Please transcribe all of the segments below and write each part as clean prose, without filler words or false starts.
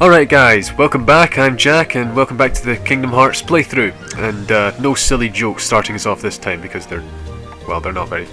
Alright guys, welcome back, I'm Jack, and welcome back to the Kingdom Hearts playthrough. And no silly jokes starting us off this time because they're not very,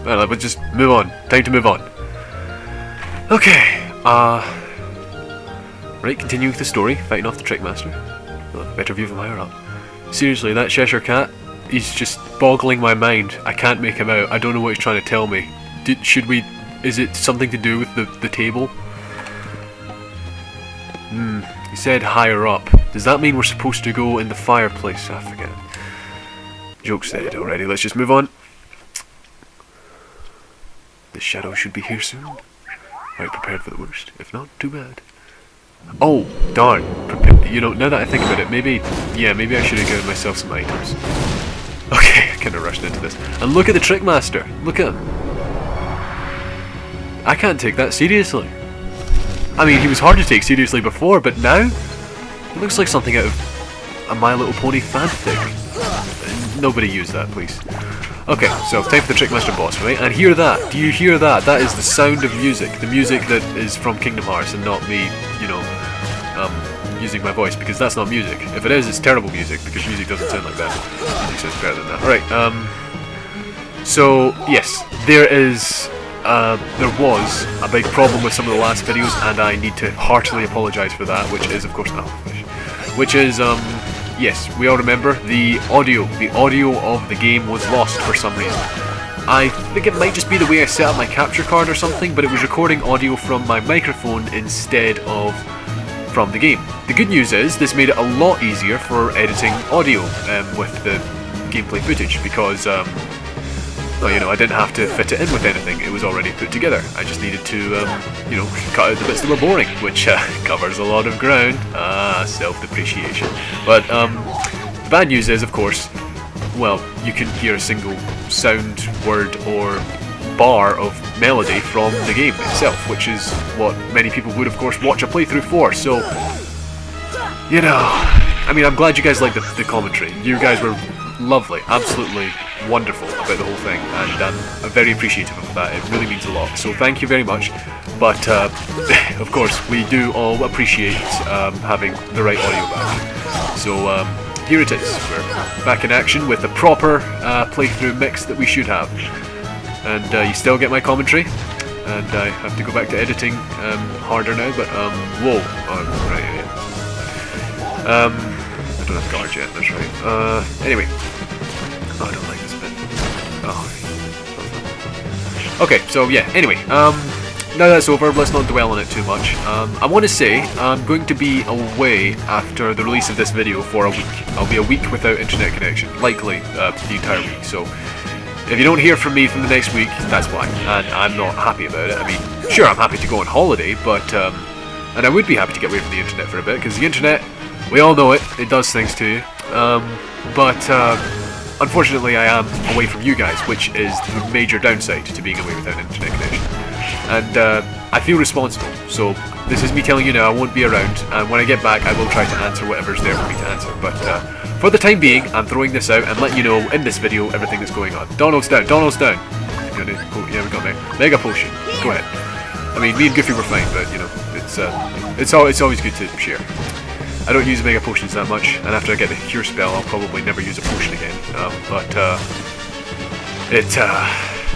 well, but just move on. Time to move on. Okay, right, continue with the story, fighting off the Trickmaster. Better view from higher up. Seriously, that Cheshire Cat, he's just boggling my mind. I can't make him out. I don't know what he's trying to tell me. Is it something to do with the table? He said higher up. Does that mean we're supposed to go in the fireplace? I forget. Joke said already. Let's just move on. The shadow should be here soon. Are you prepared for the worst? If not, too bad. Oh, darn. Now that I think about it, maybe I should have given myself some items. Okay, I kind of rushed into this. And look at the Trickmaster. Look at him. I can't take that seriously. I mean, he was hard to take seriously before, but now it looks like something out of a My Little Pony fanfic. Nobody use that, please. Okay, so time for the Trickmaster boss, right? And hear that. Do you hear that? That is the sound of music. The music that is from Kingdom Hearts and not me, using my voice, because that's not music. If it is, it's terrible music, because music doesn't sound like that. Music sounds better than that. Alright, so, yes, there was a big problem with some of the last videos, and I need to heartily apologise for that, which is, of course, yes, we all remember the audio of the game was lost for some reason. I think it might just be the way I set up my capture card or something, but it was recording audio from my microphone instead of from the game. The good news is, this made it a lot easier for editing audio with the gameplay footage, because I didn't have to fit it in with anything. It was already put together. I just needed to, cut out the bits that were boring, which covers a lot of ground. Self-depreciation. But the bad news is, of course, well, you can hear a single sound, word, or bar of melody from the game itself, which is what many people would, of course, watch a playthrough for. So, I mean, I'm glad you guys liked the commentary. You guys were lovely, absolutely wonderful about the whole thing, and I'm very appreciative of that. It really means a lot, so thank you very much. But of course, we do all appreciate having the right audio back. So here it is. We're back in action with the proper playthrough mix that we should have. And you still get my commentary, and I have to go back to editing harder now, but whoa, right, yeah. I don't have guards yet, that's right. Anyway. Oh, I don't like this bit. Oh. Okay, so yeah, anyway, now that's over, let's not dwell on it too much. I want to say, I'm going to be away after the release of this video for a week. I'll be a week without internet connection, likely the entire week, so if you don't hear from me from the next week, that's why, and I'm not happy about it. I mean, sure, I'm happy to go on holiday, but, and I would be happy to get away from the internet for a bit, because the internet, we all know it does things to you, unfortunately I am away from you guys, which is the major downside to being away without an internet connection. And I feel responsible, so this is me telling you now, I won't be around, and when I get back I will try to answer whatever's there for me to answer, but for the time being, I'm throwing this out and letting you know in this video everything that's going on. Donald's down, Donald's down! Yeah, we got there. Mega Potion, go ahead. I mean, me and Goofy were fine, but it's always good to share. I don't use Mega Potions that much, and after I get the Cure spell, I'll probably never use a potion again.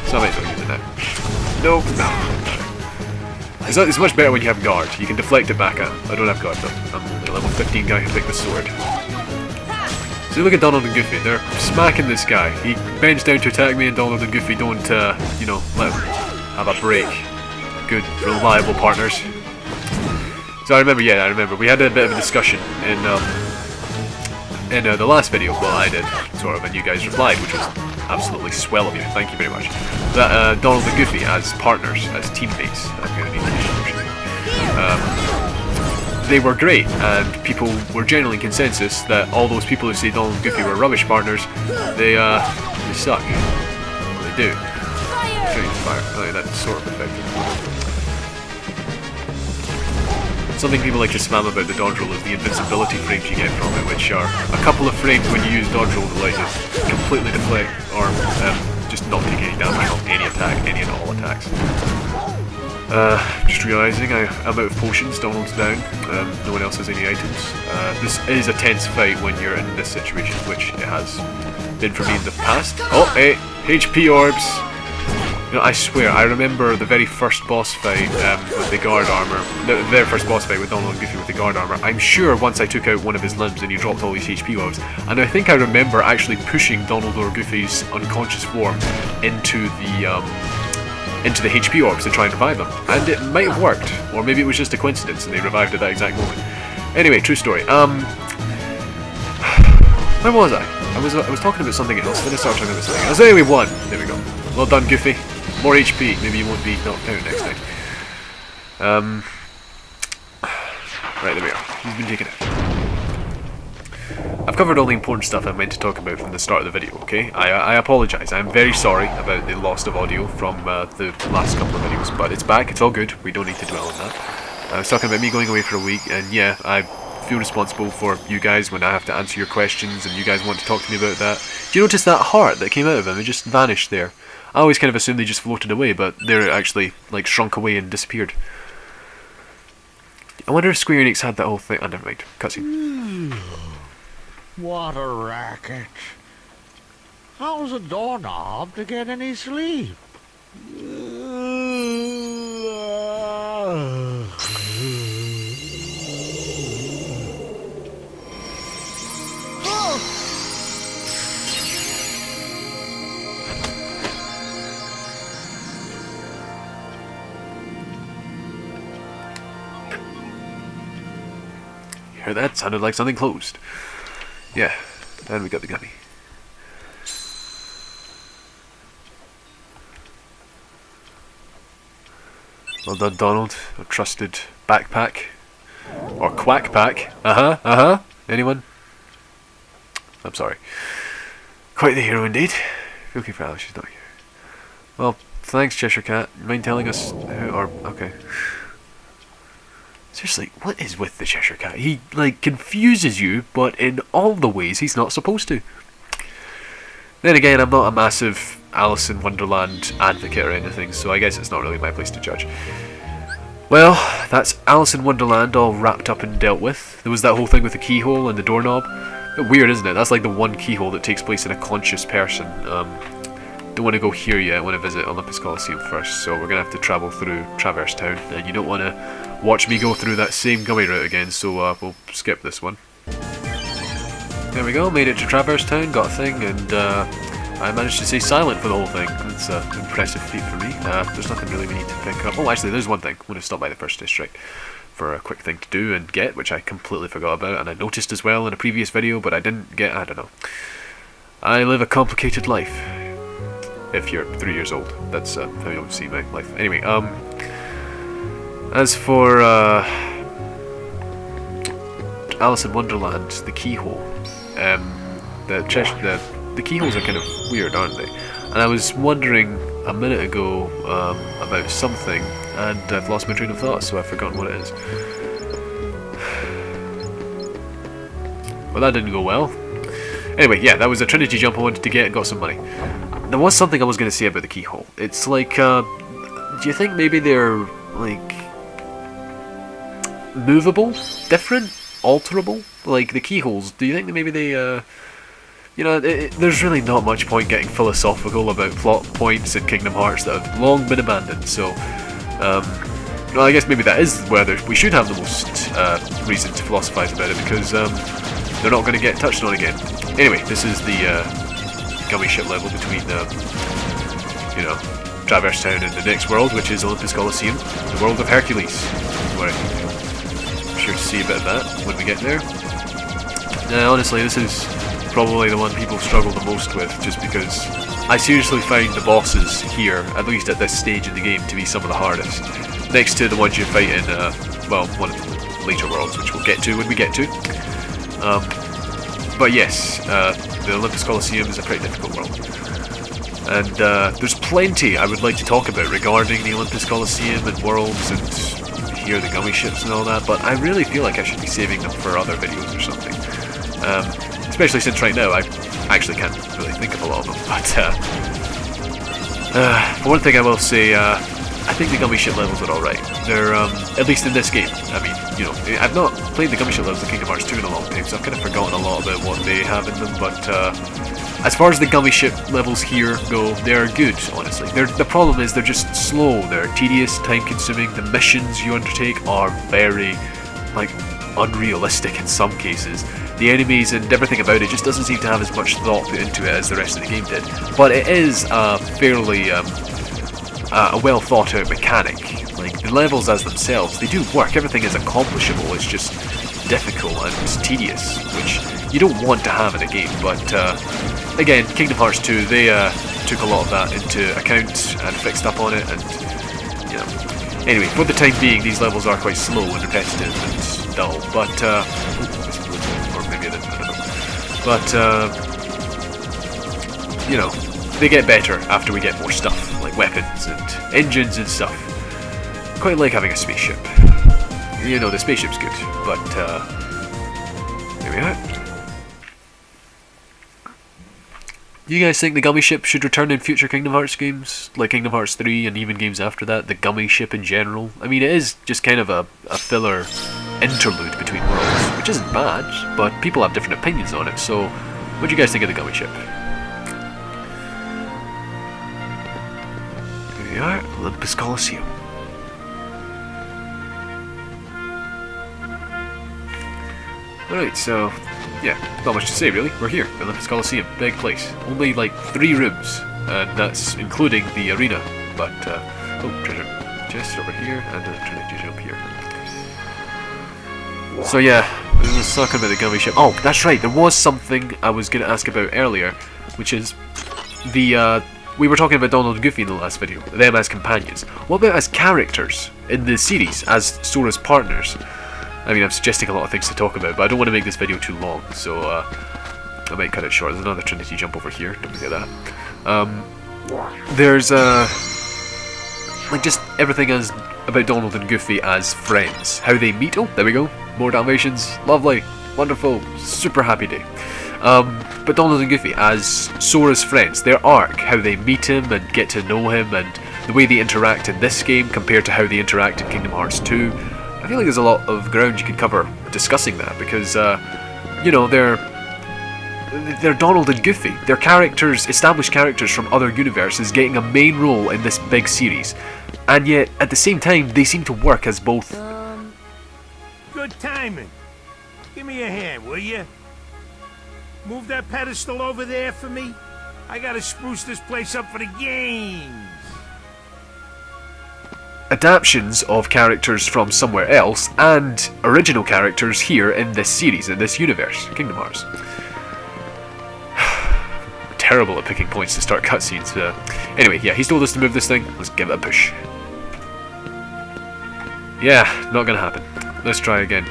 So I might as well use it now. No. It's much better when you have guard. You can deflect it back at him. I don't have guard though. I'm a level 15 guy who can pick the sword. So look at Donald and Goofy. They're smacking this guy. He bends down to attack me, and Donald and Goofy don't, let him have a break. Good, reliable partners. So I remember. We had a bit of a discussion in the last video. Well, I did, sort of, and you guys replied, which was absolutely swell of you. Thank you very much. That Donald and Goofy as partners, as teammates. I'm going to need to they were great, and people were generally in consensus that all those people who say Donald and Goofy were rubbish partners, they suck. Well, they do. Fire. Oh, yeah, that's sort of effective. Something people like to spam about the dodge roll is the invincibility frames you get from it, which are a couple of frames when you use dodge roll to let you completely deflect or just not take any damage from any attack, any and all attacks. Just realising I'm out of potions, Donald's down, no one else has any items. This is a tense fight when you're in this situation, which it has been for me in the past. Oh, hey, HP orbs! You know, I swear, I remember the very first boss fight with the guard armour, the very first boss fight with Donald and Goofy with the guard armour. I'm sure once I took out one of his limbs and he dropped all these HP orbs, and I think I remember actually pushing Donald or Goofy's unconscious form into the HP orbs to try and revive them. And it might have worked, or maybe it was just a coincidence and they revived at that exact moment. Anyway, true story. Where was I? I was talking about something else, then I started talking about something else. Anyway, one! There we go. Well done, Goofy. More HP. Maybe you won't be knocked out next time. Right, there we are. He's been taken out. I've covered all the important stuff I meant to talk about from the start of the video, okay? I apologise. I'm very sorry about the loss of audio from the last couple of videos, but it's back, it's all good. We don't need to dwell on that. I was talking about me going away for a week, and yeah, I feel responsible for you guys when I have to answer your questions, and you guys want to talk to me about that. Do you notice that heart that came out of him? It just vanished there. I always kind of assumed they just floated away, but there it actually, like, shrunk away and disappeared. I wonder if Square Enix had that whole thing. Oh, never mind. Cutscene. What a racket. How's a doorknob to get any sleep? You heard that? Sounded like something closed. Yeah, and we got the Gummi. Well done, Donald. A trusted backpack. Or quack pack. Anyone? I'm sorry. Quite the hero indeed. Looking for Alice, she's not here. Well, thanks, Cheshire Cat. Mind telling us who, or, okay. Seriously, what is with the Cheshire Cat? He, like, confuses you, but in all the ways he's not supposed to. Then again, I'm not a massive Alice in Wonderland advocate or anything, so I guess it's not really my place to judge. Well, that's Alice in Wonderland all wrapped up and dealt with. There was that whole thing with the keyhole and the doorknob. Bit weird, isn't it? That's like the one keyhole that takes place in a conscious person. Don't want to go here yet. I want to visit Olympus Coliseum first, so we're going to have to travel through Traverse Town, and you don't want to watch me go through that same Gummi route again, so we'll skip this one. There we go, made it to Traverse Town, got a thing, and I managed to stay silent for the whole thing. That's an impressive feat for me. There's nothing really we need to pick up. Oh, actually, there's one thing. I'm going to stop by the first district for a quick thing to do and get, which I completely forgot about, and I noticed as well in a previous video, but I didn't get, I don't know. I live a complicated life. If you're 3 years old, that's how you'll see my life. Anyway, as for Alice in Wonderland, the keyhole, the keyholes are kind of weird, aren't they? And I was wondering a minute ago about something, and I've lost my train of thought, so I've forgotten what it is. Well, that didn't go well. Anyway, yeah, that was a Trinity jump I wanted to get and got some money. There was something I was going to say about the keyhole. It's like, do you think maybe they're, like, movable? Different? Alterable? Like, the keyholes, do you think that maybe they, you know, there's really not much point getting philosophical about plot points in Kingdom Hearts that have long been abandoned, so, well, I guess maybe that is where we should have the most reason to philosophize about it, because they're not going to get touched on again. Anyway, this is the Gummi ship level between, you know, Traverse Town and the next world, which is Olympus Coliseum, the world of Hercules, where I'm sure to see a bit of that when we get there. Honestly, this is probably the one people struggle the most with, just because I seriously find the bosses here, at least at this stage in the game, to be some of the hardest, next to the ones you fight in, well, one of the later worlds, which we'll get to when we get to. But yes, the Olympus Coliseum is a pretty difficult world. And there's plenty I would like to talk about regarding the Olympus Coliseum and worlds and here the Gummi ships and all that, but I really feel like I should be saving them for other videos or something. Especially since right now I actually can't really think of a lot of them. But for one thing I will say, I think the Gummi ship levels are alright. They're, at least in this game. I mean, you know, I've not played the Gummi ship levels in Kingdom Hearts 2 in a long time, so I've kind of forgotten a lot about what they have in them, but, as far as the Gummi ship levels here go, they're good, honestly. The problem is they're just slow, they're tedious, time-consuming, the missions you undertake are very, like, unrealistic in some cases. The enemies and everything about it just doesn't seem to have as much thought put into it as the rest of the game did. But it is a fairly, a well thought out mechanic. Like, the levels as themselves, they do work, everything is accomplishable, it's just difficult and tedious, which you don't want to have in a game, but again, Kingdom Hearts 2, they took a lot of that into account and fixed up on it, and you know. Anyway, for the time being, these levels are quite slow and repetitive and dull, but or maybe I don't know. But you know, they get better after we get more stuff, like weapons and engines and stuff. Quite like having a spaceship. You know, the spaceship's good, but there we are. Do you guys think the Gummi ship should return in future Kingdom Hearts games, like Kingdom Hearts 3 and even games after that? The Gummi ship in general? I mean, it is just kind of a filler interlude between worlds, which isn't bad, but people have different opinions on it, so what do you guys think of the Gummi ship? Here we are, Olympus Coliseum. Alright, so yeah, not much to say really. We're here, Olympus Coliseum, big place. Only like 3 rooms, and that's including the arena. But oh, treasure chest over here, and a treasure jump here. So yeah, we was talking about the Gummi ship. Oh, that's right. There was something I was going to ask about earlier, which is the we were talking about Donald and Goofy in the last video, them as companions. What about as characters in the series, as Sora's partners? I mean, I'm suggesting a lot of things to talk about, but I don't want to make this video too long, so I might cut it short. There's another Trinity jump over here, don't forget that. There's like just everything as about Donald and Goofy as friends. How they meet, oh, there we go, more Dalmatians, lovely, wonderful, super happy day. But Donald and Goofy as Sora's friends, their arc, how they meet him and get to know him, and the way they interact in this game compared to how they interact in Kingdom Hearts 2. I feel like there's a lot of ground you could cover discussing that, because, you know, they're Donald and Goofy. They're characters, established characters from other universes getting a main role in this big series. And yet, at the same time, they seem to work as both. Good timing. Give me a hand, will you? Move that pedestal over there for me. I gotta spruce this place up for the games. Adaptions of characters from somewhere else and original characters here in this series, in this universe, Kingdom Hearts. Terrible at picking points to start cutscenes. Anyway, yeah, he's told us to move this thing. Let's give it a push. Yeah, not gonna happen. Let's try again.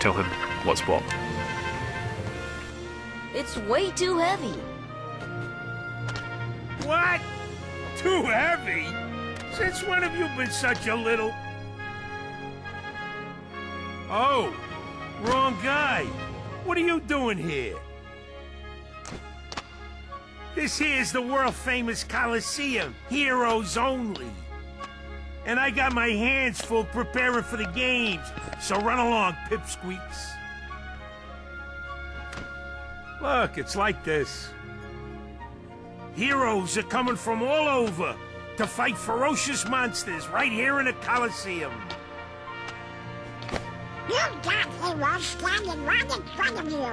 Tell him what's what. It's way too heavy. What? Too heavy? Since when have you been such a little... Oh, wrong guy. What are you doing here? This here's the world-famous Coliseum, heroes only. And I got my hands full preparing for the games, so run along, pipsqueaks. Look, it's like this. Heroes are coming from all over to fight ferocious monsters right here in the Coliseum. You've got heroes standing right in front of you.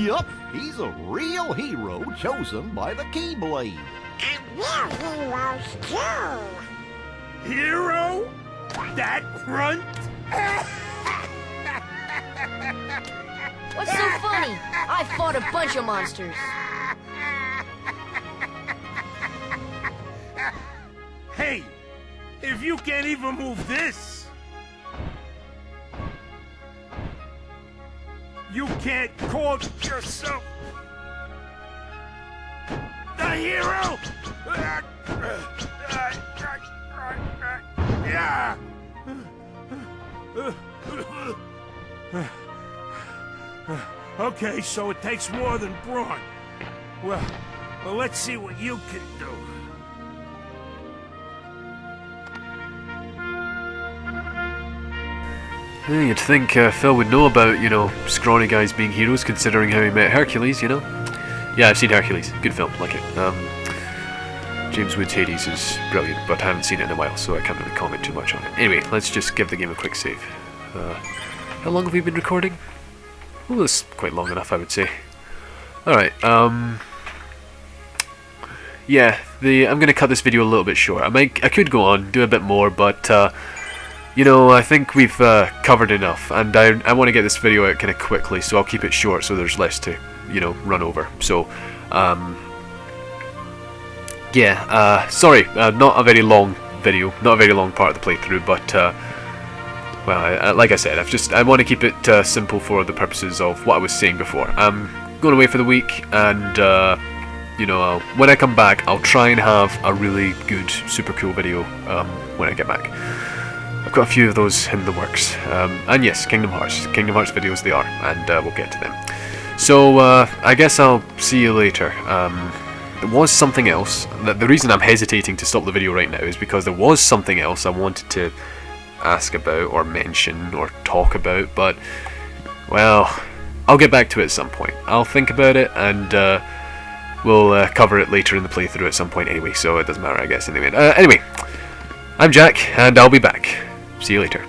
Yup, he's a real hero chosen by the Keyblade. And we're heroes too. Hero? That runt? What's so funny? I fought a bunch of monsters. Hey, if you can't even move this, you can't call yourself the hero! Yeah. Okay, so it takes more than brawn. Well, let's see what you can do. You'd think Phil would know about, you know, scrawny guys being heroes, considering how he met Hercules, you know? Yeah, I've seen Hercules. Good film, like it. James Woods' Hades is brilliant, but I haven't seen it in a while, so I can't really comment too much on it. Anyway, let's just give the game a quick save. How long have we been recording? Oh, that's quite long enough, I would say. Alright, yeah, I'm going to cut this video a little bit short. I could go on, do a bit more, but you know, I think we've covered enough, and I want to get this video out kind of quickly, so I'll keep it short so there's less to, you know, run over. So, yeah, sorry, not a very long video, not a very long part of the playthrough, but well, like I said, I want to keep it simple for the purposes of what I was saying before. I'm going away for the week, and you know, when I come back, I'll try and have a really good, super cool video when I get back. I've got a few of those in the works, and yes, Kingdom Hearts videos they are, and we'll get to them. So I guess I'll see you later. There was something else. The reason I'm hesitating to stop the video right now is because there was something else I wanted to ask about, or mention, or talk about, but, well, I'll get back to it at some point. I'll think about it, and we'll cover it later in the playthrough at some point anyway, so it doesn't matter, I guess, anyway. Anyway, I'm Jack, and I'll be back. See you later.